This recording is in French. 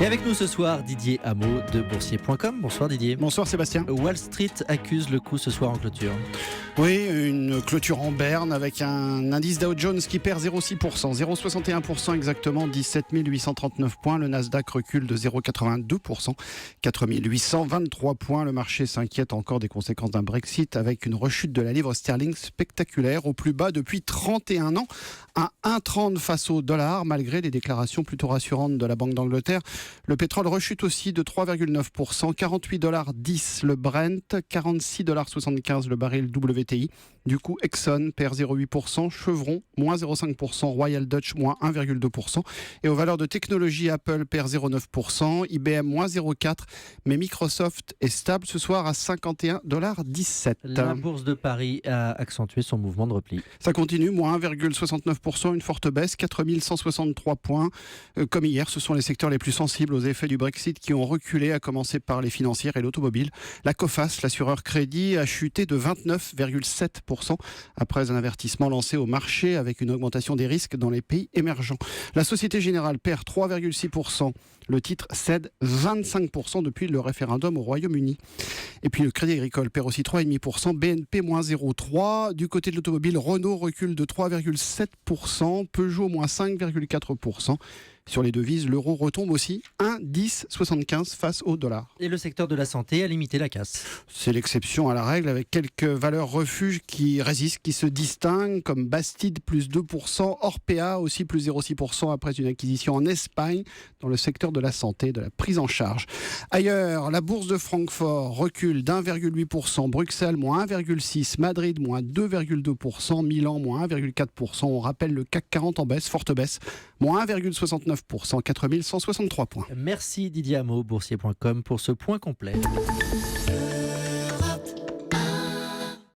Et avec nous ce soir, Didier Hameau de Boursier.com. Bonsoir Didier. Bonsoir Sébastien. Wall Street accuse le coup ce soir en clôture. Oui, une clôture en berne avec un indice Dow Jones qui perd 0,6%, 0,61% exactement, 17 839 points. Le Nasdaq recule de 0,82%, 4 823 points. Le marché s'inquiète encore des conséquences d'un Brexit avec une rechute de la livre sterling spectaculaire au plus bas depuis 31 ans, à 1,30 face au dollar malgré les déclarations plutôt rassurantes de la Banque d'Angleterre. Le pétrole rechute aussi de 3,9%, 48,10$ le Brent, 46,75$ le baril WTI. Du coup, Exxon perd 0,8%, Chevron, moins 0,5%, Royal Dutch, moins 1,2%. Et aux valeurs de technologie, Apple perd 0,9%, IBM, moins 0,4%. Mais Microsoft est stable ce soir à 51,17$. La bourse de Paris a accentué son mouvement de repli. Ça continue, moins 1,69%, une forte baisse, 4163 points. Comme hier, ce sont les secteurs les plus sensibles aux effets du Brexit qui ont reculé, à commencer par les financières et l'automobile. La Coface, l'assureur crédit, a chuté de 29,7% après un avertissement lancé au marché avec une augmentation des risques dans les pays émergents. La Société Générale perd 3,6%. Le titre cède 25% depuis le référendum au Royaume-Uni. Et puis le Crédit Agricole perd aussi 3,5%, BNP moins 0,3%. Du côté de l'automobile, Renault recule de 3,7%, Peugeot moins 5,4%. Sur les devises, l'euro retombe aussi 1,1075 face au dollar. Et le secteur de la santé a limité la casse. C'est l'exception à la règle avec quelques valeurs refuges qui résistent, qui se distinguent comme Bastide plus 2%, Orpea aussi plus 0,6% après une acquisition en Espagne dans le secteur de la santé, de la prise en charge. Ailleurs, la bourse de Francfort recule d'1,8%, Bruxelles moins 1,6%, Madrid moins 2,2%, Milan moins 1,4%. On rappelle le CAC 40 en baisse, forte baisse, moins 1,69%, 4 163 points. Merci Didier Hameau, Boursier.com pour ce point complet.